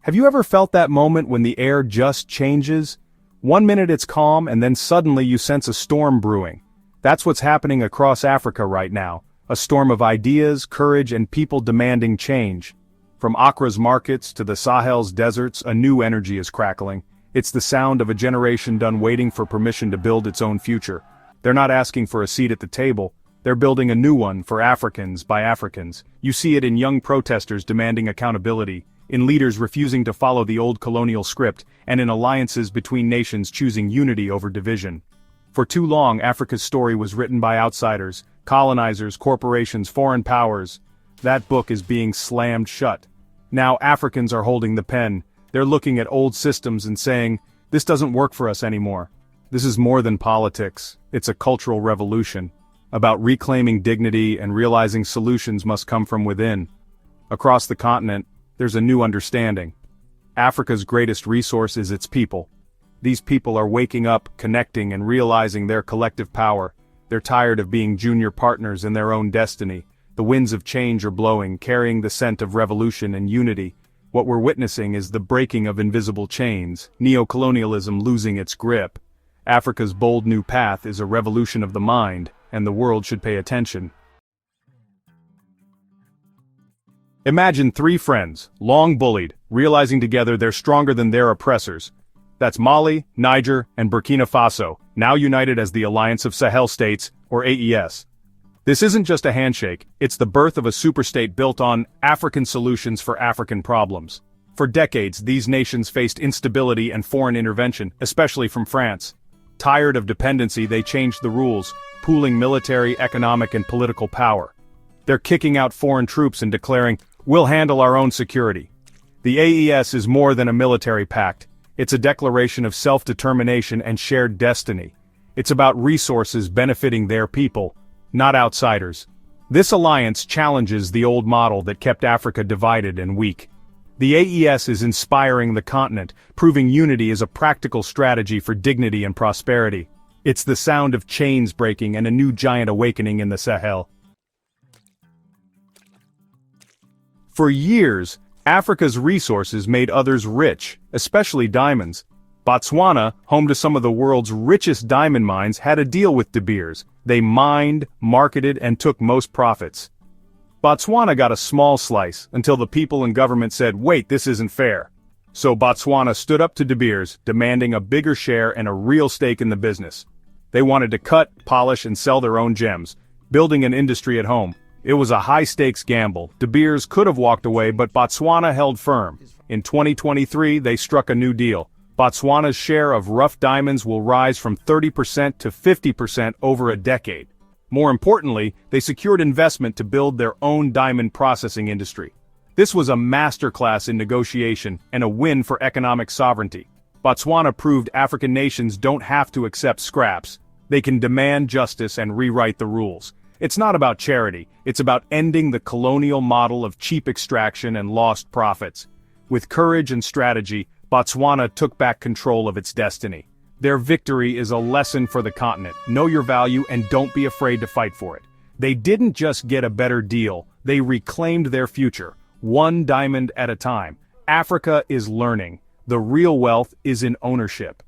Have you ever felt that moment when the air just changes? One minute it's calm and then suddenly you sense a storm brewing. That's what's happening across Africa right now. A storm of ideas, courage, and people demanding change. From Accra's markets to the Sahel's deserts, a new energy is crackling. It's the sound of a generation done waiting for permission to build its own future. They're not asking for a seat at the table. They're building a new one for Africans by Africans. You see it in young protesters demanding accountability, in leaders refusing to follow the old colonial script, and in alliances between nations choosing unity over division. For too long, Africa's story was written by outsiders, colonizers, corporations, foreign powers. That book is being slammed shut. Now Africans are holding the pen. They're looking at old systems and saying, this doesn't work for us anymore. This is more than politics. It's a cultural revolution, about reclaiming dignity and realizing solutions must come from within. Across the continent, there's a new understanding. Africa's greatest resource is its people. These people are waking up, connecting, and realizing their collective power. They're tired of being junior partners in their own destiny. The winds of change are blowing, carrying the scent of revolution and unity. What we're witnessing is the breaking of invisible chains, neo-colonialism losing its grip. Africa's bold new path is a revolution of the mind, and the world should pay attention. Imagine three friends, long bullied, realizing together they're stronger than their oppressors. That's Mali, Niger, and Burkina Faso, now united as the Alliance of Sahel States, or AES. This isn't just a handshake, it's the birth of a superstate built on African solutions for African problems. For decades, these nations faced instability and foreign intervention, especially from France. Tired of dependency, they changed the rules, pooling military, economic, and political power. They're kicking out foreign troops and declaring, we'll handle our own security. The AES is more than a military pact. It's a declaration of self-determination and shared destiny. It's about resources benefiting their people, not outsiders. This alliance challenges the old model that kept Africa divided and weak. The AES is inspiring the continent, proving unity is a practical strategy for dignity and prosperity. It's the sound of chains breaking and a new giant awakening in the Sahel. For years, Africa's resources made others rich, especially diamonds. Botswana, home to some of the world's richest diamond mines, had a deal with De Beers. They mined, marketed, and took most profits. Botswana got a small slice, until the people and government said, wait, this isn't fair. So Botswana stood up to De Beers, demanding a bigger share and a real stake in the business. They wanted to cut, polish, and sell their own gems, building an industry at home. It was a high-stakes gamble. De Beers could have walked away, but Botswana held firm. In 2023, they struck a new deal. Botswana's share of rough diamonds will rise from 30% to 50% over a decade. More importantly, they secured investment to build their own diamond processing industry. This was a masterclass in negotiation and a win for economic sovereignty. Botswana proved African nations don't have to accept scraps. They can demand justice and rewrite the rules. It's not about charity, it's about ending the colonial model of cheap extraction and lost profits. With courage and strategy, Botswana took back control of its destiny. Their victory is a lesson for the continent. Know your value and don't be afraid to fight for it. They didn't just get a better deal, they reclaimed their future, one diamond at a time. Africa is learning. The real wealth is in ownership.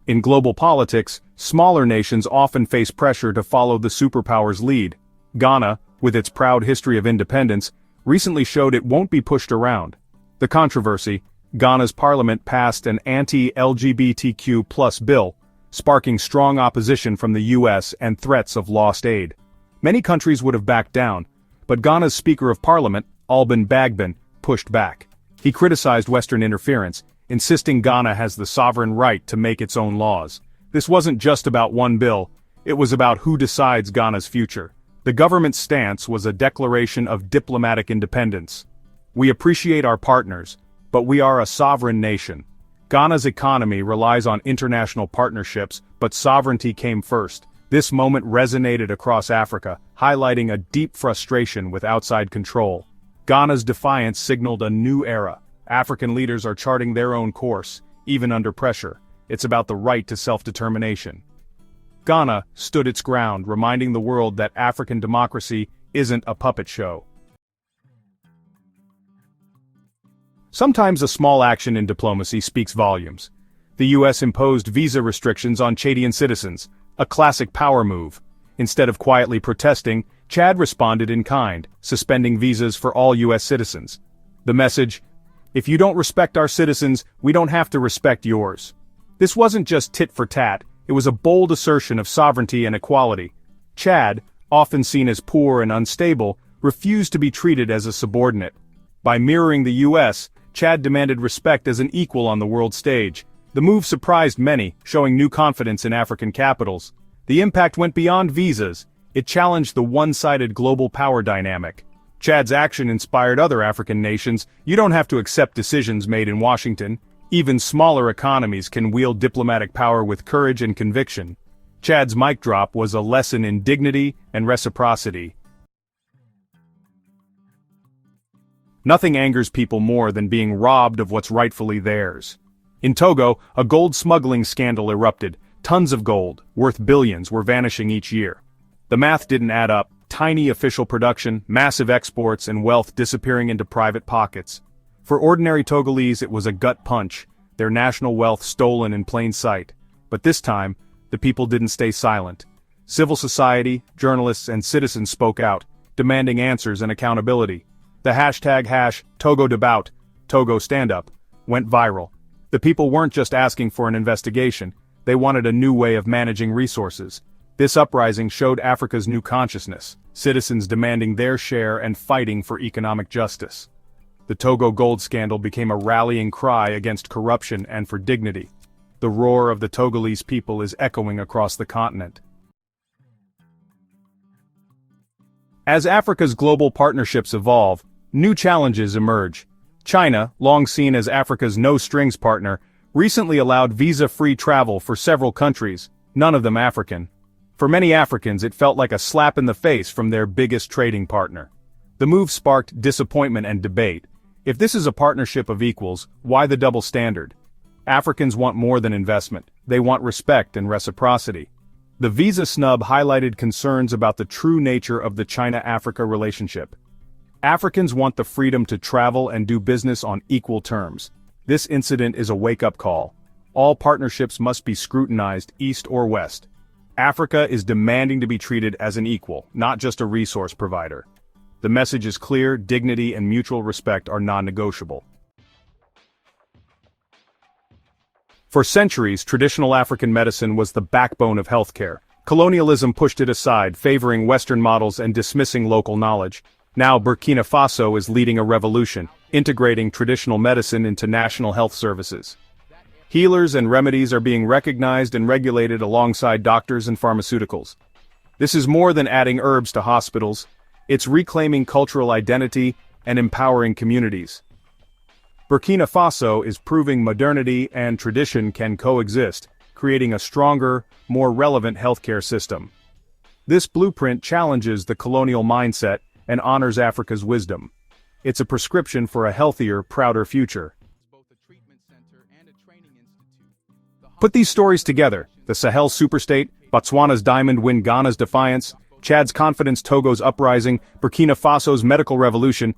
In global politics, smaller nations often face pressure to follow the superpower's lead. Ghana, with its proud history of independence, recently showed it won't be pushed around. The controversy: Ghana's parliament passed an anti-LGBTQ+ bill, sparking strong opposition from the US and threats of lost aid. Many countries would have backed down, but Ghana's Speaker of Parliament, Alban Bagbin, pushed back. He criticized Western interference, insisting Ghana has the sovereign right to make its own laws. This wasn't just about one bill, it was about who decides Ghana's future. The government's stance was a declaration of diplomatic independence. We appreciate our partners, but we are a sovereign nation. Ghana's economy relies on international partnerships, but sovereignty came first. This moment resonated across Africa, highlighting a deep frustration with outside control. Ghana's defiance signaled a new era. African leaders are charting their own course, even under pressure. It's about the right to self-determination. Ghana stood its ground, reminding the world that African democracy isn't a puppet show. Sometimes a small action in diplomacy speaks volumes. The US imposed visa restrictions on Chadian citizens, a classic power move. Instead of quietly protesting, Chad responded in kind, suspending visas for all US citizens. The message: if you don't respect our citizens, we don't have to respect yours. This wasn't just tit for tat, it was a bold assertion of sovereignty and equality. Chad, often seen as poor and unstable, refused to be treated as a subordinate. By mirroring the US, Chad demanded respect as an equal on the world stage. The move surprised many, showing new confidence in African capitals. The impact went beyond visas. It challenged the one-sided global power dynamic. Chad's action inspired other African nations. You don't have to accept decisions made in Washington. Even smaller economies can wield diplomatic power with courage and conviction. Chad's mic drop was a lesson in dignity and reciprocity. Nothing angers people more than being robbed of what's rightfully theirs. In Togo, a gold smuggling scandal erupted. Tons of gold, worth billions, were vanishing each year. The math didn't add up. Tiny official production, massive exports, and wealth disappearing into private pockets. For ordinary Togolese, it was a gut punch, their national wealth stolen in plain sight. But this time, the people didn't stay silent. Civil society, journalists, and citizens spoke out, demanding answers and accountability. The hashtag #TogoDebout, Togo Stand Up, went viral. The people weren't just asking for an investigation, they wanted a new way of managing resources. This uprising showed Africa's new consciousness, citizens demanding their share and fighting for economic justice. The Togo gold scandal became a rallying cry against corruption and for dignity. The roar of the Togolese people is echoing across the continent. As Africa's global partnerships evolve, new challenges emerge. China, long seen as Africa's no-strings partner, recently allowed visa-free travel for several countries, none of them African. For many Africans, it felt like a slap in the face from their biggest trading partner. The move sparked disappointment and debate. If this is a partnership of equals, why the double standard? Africans want more than investment, they want respect and reciprocity. The visa snub highlighted concerns about the true nature of the China-Africa relationship. Africans want the freedom to travel and do business on equal terms. This incident is a wake-up call. All partnerships must be scrutinized, east or west. Africa is demanding to be treated as an equal, not just a resource provider. The message is clear: dignity and mutual respect are non-negotiable. For centuries, traditional African medicine was the backbone of healthcare. Colonialism pushed it aside, favoring Western models and dismissing local knowledge. Now Burkina Faso is leading a revolution, integrating traditional medicine into national health services. Healers and remedies are being recognized and regulated alongside doctors and pharmaceuticals. This is more than adding herbs to hospitals. It's reclaiming cultural identity and empowering communities. Burkina Faso is proving modernity and tradition can coexist, creating a stronger, more relevant healthcare system. This blueprint challenges the colonial mindset and honors Africa's wisdom. It's a prescription for a healthier, prouder future. Put these stories together: the Sahel Superstate, Botswana's diamond win, Ghana's defiance, Chad's confidence, Togo's uprising, Burkina Faso's medical revolution,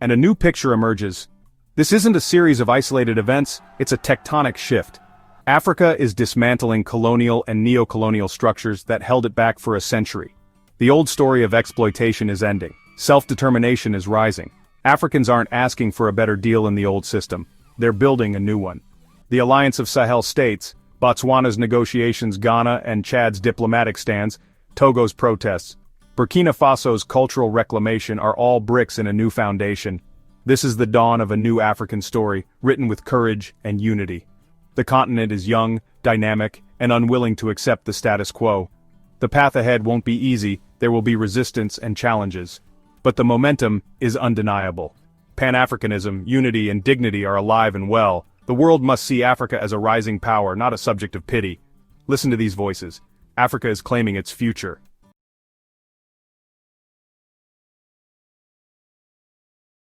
and a new picture emerges. This isn't a series of isolated events, it's a tectonic shift. Africa is dismantling colonial and neo-colonial structures that held it back for a century. The old story of exploitation is ending. Self-determination is rising. Africans aren't asking for a better deal in the old system, they're building a new one. The Alliance of Sahel States, Botswana's negotiations, Ghana and Chad's diplomatic stands, Togo's protests, Burkina Faso's cultural reclamation are all bricks in a new foundation. This is the dawn of a new African story, written with courage and unity. The continent is young, dynamic, and unwilling to accept the status quo. The path ahead won't be easy, there will be resistance and challenges. But the momentum is undeniable. Pan-Africanism, unity, and dignity are alive and well. The world must see Africa as a rising power, not a subject of pity. Listen to these voices. Africa is claiming its future.